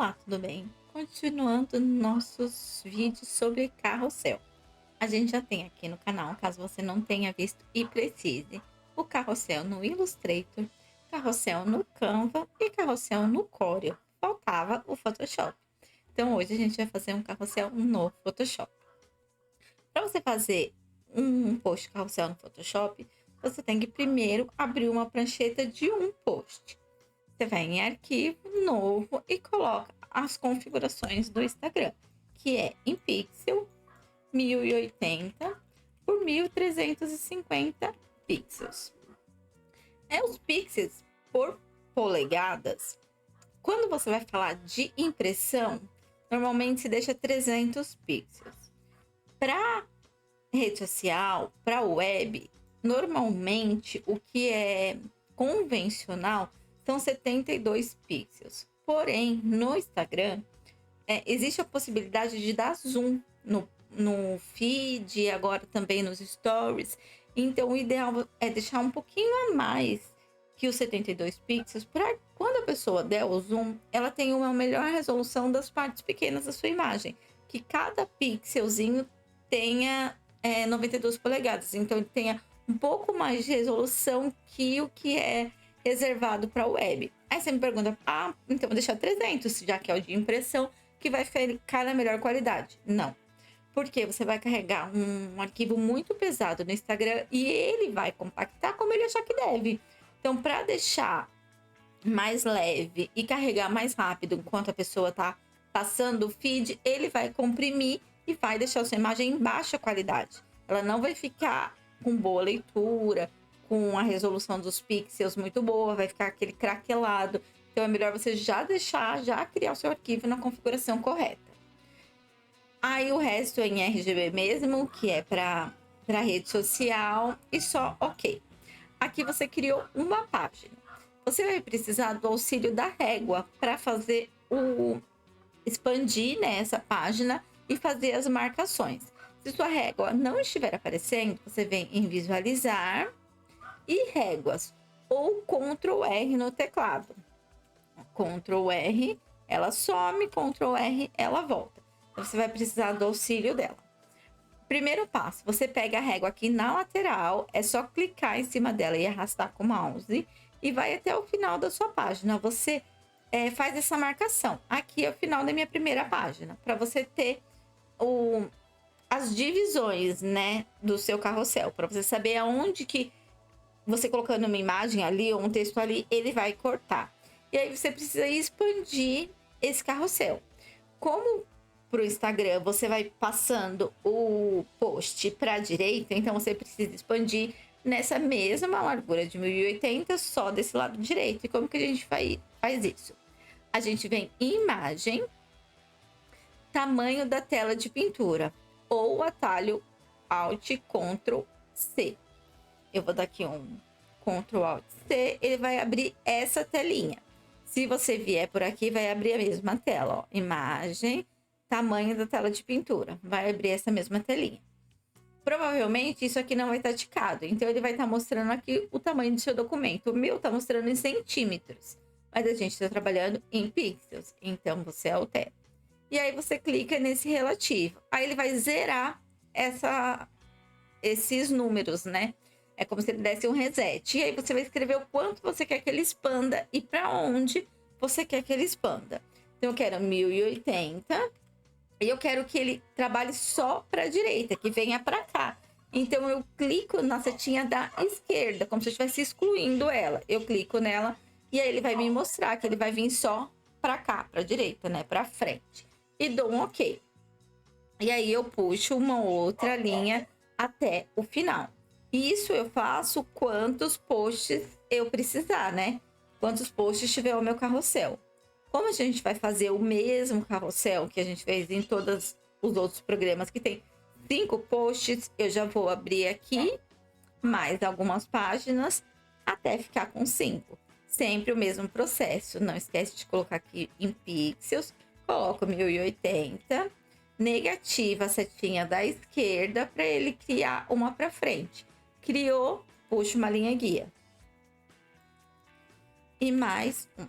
Olá, tudo bem? Continuando nossos vídeos sobre carrossel. A gente já tem aqui no canal, caso você não tenha visto e precise, o carrossel no Illustrator, carrossel no Canva e carrossel no Corel. Faltava o Photoshop. Então hoje a gente vai fazer um carrossel no Photoshop. Para você fazer um post carrossel no Photoshop, você tem que primeiro abrir uma prancheta de um post. Você vai em arquivo, novo e coloca as configurações do Instagram, que é em pixel 1080 por 1350 pixels. Os pixels por polegadas. Quando você vai falar de impressão, normalmente se deixa 300 pixels. Para rede social, para web, normalmente o que é convencional são 72 pixels. Porém, no Instagram, existe a possibilidade de dar zoom no feed, agora também nos stories. Então, o ideal é deixar um pouquinho a mais que os 72 pixels, para quando a pessoa der o zoom, ela tenha uma melhor resolução das partes pequenas da sua imagem. Que cada pixelzinho tenha 92 polegadas. Então, ele tenha um pouco mais de resolução que o que é reservado para web. Aí você me pergunta, então vou deixar 300, já que é o de impressão, que vai ficar na melhor qualidade. Não, porque você vai carregar um arquivo muito pesado no Instagram e ele vai compactar como ele achar que deve. Então, para deixar mais leve e carregar mais rápido enquanto a pessoa está passando o feed, ele vai comprimir e vai deixar a sua imagem em baixa qualidade. Ela não vai ficar com boa leitura, com a resolução dos pixels muito boa, vai ficar aquele craquelado. Então é melhor você já criar o seu arquivo na configuração correta. Aí o resto é em RGB mesmo, que é para rede social e só ok. Aqui você criou uma página. Você vai precisar do auxílio da régua para fazer expandir, né, essa página e fazer as marcações. Se sua régua não estiver aparecendo, você vem em visualizar e réguas ou Ctrl R no teclado. Ctrl R, ela some, Ctrl R, ela volta. Então, você vai precisar do auxílio dela. Primeiro passo, você pega a régua aqui na lateral, é só clicar em cima dela e arrastar com o mouse e vai até o final da sua página. Você faz essa marcação. Aqui é o final da minha primeira página, para você ter as divisões, né, do seu carrossel, para você saber aonde que você colocando uma imagem ali ou um texto ali, ele vai cortar. E aí você precisa expandir esse carrossel. Como para o Instagram você vai passando o post para a direita, então você precisa expandir nessa mesma largura de 1080 só desse lado direito. E como que a gente faz isso? A gente vem em imagem, tamanho da tela de pintura ou atalho Alt Ctrl C. Eu vou dar aqui um Ctrl Alt C, ele vai abrir essa telinha. Se você vier por aqui, vai abrir a mesma tela, ó. Imagem, tamanho da tela de pintura. Vai abrir essa mesma telinha. Provavelmente isso aqui não vai estar ticado, então ele vai estar mostrando aqui o tamanho do seu documento. O meu está mostrando em centímetros, mas a gente está trabalhando em pixels, então você altera. E aí você clica nesse relativo. Aí ele vai zerar esses números, né? É como se ele desse um reset. E aí você vai escrever o quanto você quer que ele expanda e para onde você quer que ele expanda. Então eu quero 1080 e eu quero que ele trabalhe só para a direita, que venha para cá. Então eu clico na setinha da esquerda, como se eu estivesse excluindo ela. Eu clico nela e aí ele vai me mostrar que ele vai vir só para cá, para a direita, né? Para frente. E dou um OK. E aí eu puxo uma outra linha até o final. Isso eu faço quantos posts eu precisar, né? Quantos posts tiver o meu carrossel. Como a gente vai fazer o mesmo carrossel que a gente fez em todos os outros programas que tem 5 posts, eu já vou abrir aqui mais algumas páginas até ficar com 5. Sempre o mesmo processo. Não esquece de colocar aqui em pixels. Coloco 1080. Negativa a setinha da esquerda para ele criar uma para frente. Criou, puxa uma linha guia. E mais um.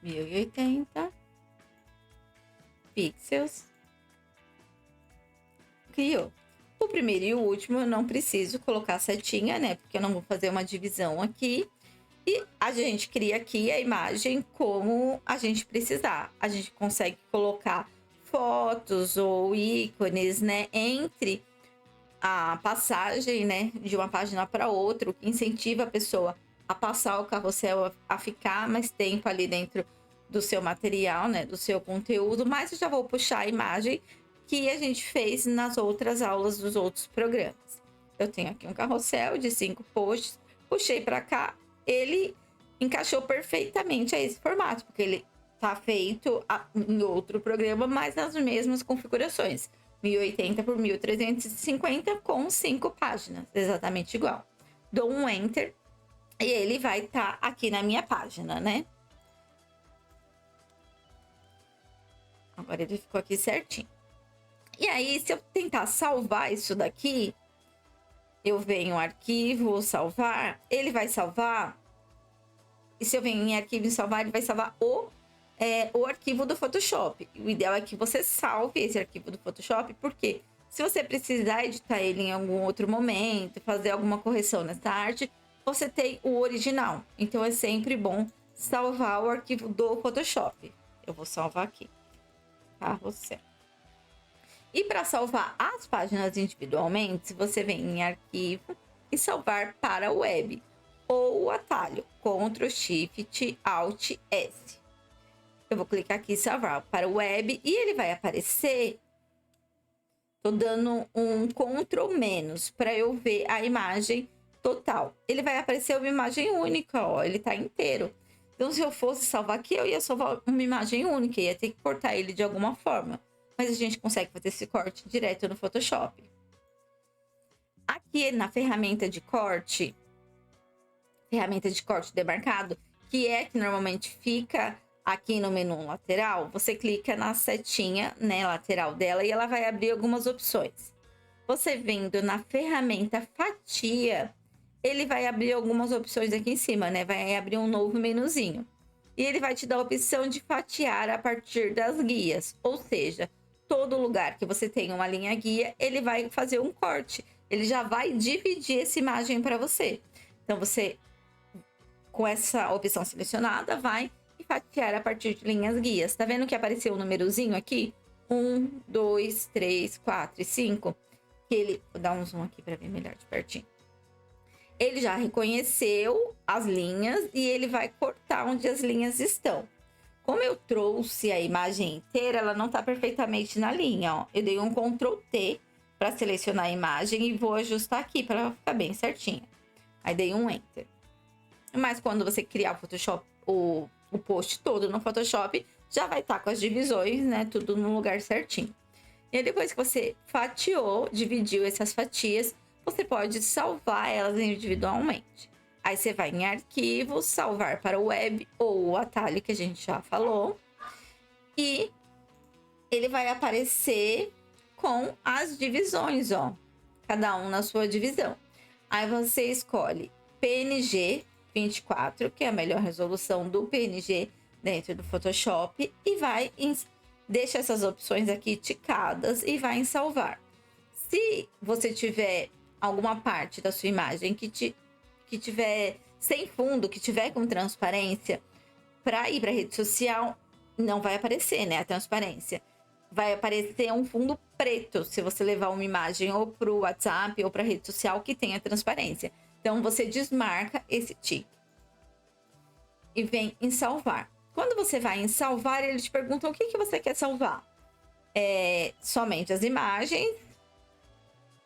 1080 pixels. Criou. O primeiro e o último eu não preciso colocar setinha, né? Porque eu não vou fazer uma divisão aqui. E a gente cria aqui a imagem como a gente precisar. A gente consegue colocar fotos ou ícones, né? Entre a passagem, né? De uma página para outra, o que incentiva a pessoa a passar o carrossel, a ficar mais tempo ali dentro do seu material, né? Do seu conteúdo. Mas eu já vou puxar a imagem que a gente fez nas outras aulas dos outros programas. Eu tenho aqui um carrossel de 5 posts, puxei para cá, ele encaixou perfeitamente a esse formato, porque ele tá feito em outro programa, mas nas mesmas configurações. 1080 por 1350 com 5 páginas, exatamente igual. Dou um Enter e ele vai estar aqui na minha página, né? Agora ele ficou aqui certinho. E aí, se eu tentar salvar isso daqui, eu venho em arquivo, salvar, ele vai salvar. E se eu venho em arquivo e salvar, ele vai salvar o arquivo do Photoshop. O ideal é que você salve esse arquivo do Photoshop, porque se você precisar editar ele em algum outro momento, fazer alguma correção nessa arte, você tem o original. Então é sempre bom salvar o arquivo do Photoshop. Eu vou salvar aqui. Carrossel. E para salvar as páginas individualmente, você vem em arquivo e salvar para web, ou o atalho Ctrl Shift Alt S. Eu vou clicar aqui em salvar para web e ele vai aparecer. Tô dando um Ctrl menos para eu ver a imagem total. Ele vai aparecer uma imagem única, ó, ele tá inteiro. Então, se eu fosse salvar aqui, eu ia salvar uma imagem única, ia ter que cortar ele de alguma forma. Mas a gente consegue fazer esse corte direto no Photoshop. Aqui na ferramenta de corte demarcado, que é que normalmente fica aqui no menu lateral, você clica na setinha, né, lateral dela e ela vai abrir algumas opções. Você vindo na ferramenta fatia, ele vai abrir algumas opções aqui em cima, né? Vai abrir um novo menuzinho. E ele vai te dar a opção de fatiar a partir das guias, ou seja, todo lugar que você tem uma linha guia, ele vai fazer um corte. Ele já vai dividir essa imagem para você. Então, você, com essa opção selecionada, vai e fatiar a partir de linhas guias. Tá vendo que apareceu um númerozinho aqui? 1, 2, 3, 4 e 5. Que ele... Vou dar um zoom aqui para ver melhor de pertinho. Ele já reconheceu as linhas e ele vai cortar onde as linhas estão. Como eu trouxe a imagem inteira, ela não está perfeitamente na linha, ó. Eu dei um Ctrl T para selecionar a imagem e vou ajustar aqui para ela ficar bem certinha. Aí dei um Enter. Mas quando você criar o Photoshop, o post todo no Photoshop, já vai estar com as divisões, né? Tudo no lugar certinho. E aí, depois que você fatiou, dividiu essas fatias, você pode salvar elas individualmente. Aí você vai em arquivo, salvar para o web ou o atalho que a gente já falou. E ele vai aparecer com as divisões, ó. Cada um na sua divisão. Aí você escolhe PNG 24, que é a melhor resolução do PNG dentro do Photoshop. E deixa essas opções aqui ticadas e vai em salvar. Se você tiver alguma parte da sua imagem que tiver sem fundo, que tiver com transparência, para ir para rede social, não vai aparecer, né, a transparência. Vai aparecer um fundo preto se você levar uma imagem ou para o WhatsApp ou para a rede social que tenha transparência. Então, você desmarca esse tique e vem em salvar. Quando você vai em salvar, ele te pergunta o que você quer salvar. Somente as imagens.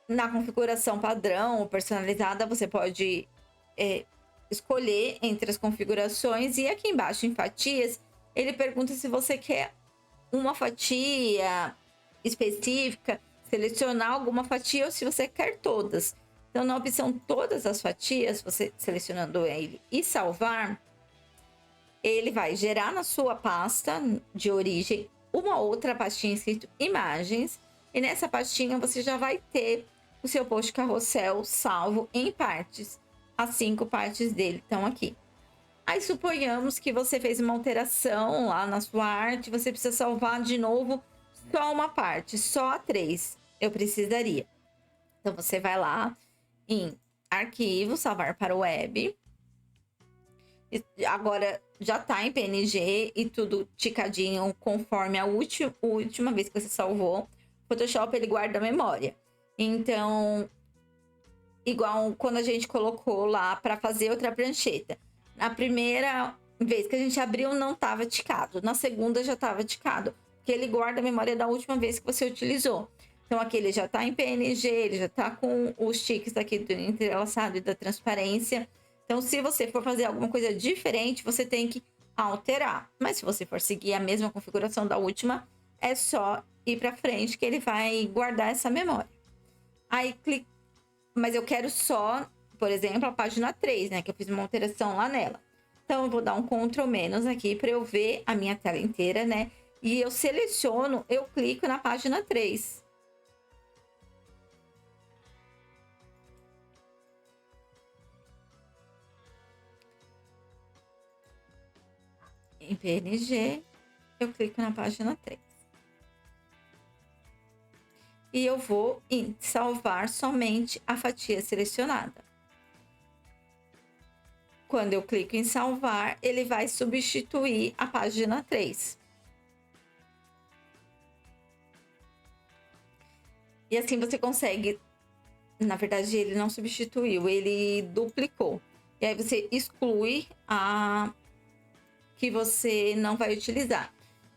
Na configuração padrão ou personalizada, você pode escolher entre as configurações. E aqui embaixo, em fatias, ele pergunta se você quer uma fatia específica, selecionar alguma fatia ou se você quer todas. Então, na opção todas as fatias, você selecionando ele e salvar, ele vai gerar na sua pasta de origem uma outra pastinha escrito imagens. E nessa pastinha você já vai ter o seu post carrossel salvo em partes. As 5 partes dele estão aqui. Aí suponhamos que você fez uma alteração lá na sua arte, você precisa salvar de novo só uma parte, só a 3 eu precisaria. Então você vai lá em arquivo, salvar para o web. Agora já tá em PNG e tudo ticadinho conforme a última vez que você salvou. Photoshop ele guarda a memória. Então, igual quando a gente colocou lá para fazer outra prancheta. Na primeira vez que a gente abriu não tava ticado, na segunda já tava ticado, porque ele guarda a memória da última vez que você utilizou. Então aqui ele já tá em PNG, ele já tá com os tiques aqui do entrelaçado e da transparência. Então se você for fazer alguma coisa diferente, você tem que alterar. Mas se você for seguir a mesma configuração da última, é só ir para frente que ele vai guardar essa memória. Aí clica, mas eu quero só, por exemplo, a página 3, né, que eu fiz uma alteração lá nela. Então eu vou dar um Ctrl- aqui para eu ver a minha tela inteira, né? E eu seleciono, eu clico na página 3. Em PNG, eu clico na página 3. E eu vou em salvar somente a fatia selecionada. Quando eu clico em salvar, ele vai substituir a página 3. E assim você consegue... Na verdade, ele não substituiu, ele duplicou. E aí você exclui a que você não vai utilizar.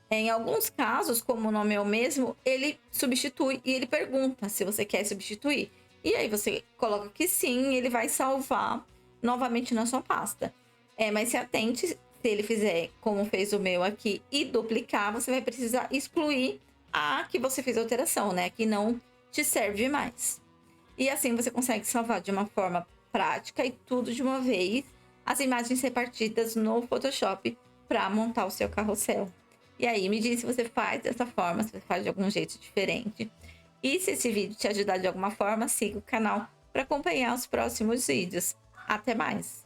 Em alguns casos, como o nome é o mesmo, ele substitui e ele pergunta se você quer substituir. E aí você coloca que sim, ele vai salvar novamente na sua pasta. Mas se atente, se ele fizer como fez o meu aqui e duplicar, você vai precisar excluir a que você fez a alteração, né? Que não te serve mais. E assim você consegue salvar de uma forma prática e tudo de uma vez, as imagens repartidas no Photoshop para montar o seu carrossel. E aí, me diz se você faz dessa forma, se você faz de algum jeito diferente. E se esse vídeo te ajudar de alguma forma, siga o canal para acompanhar os próximos vídeos. Até mais!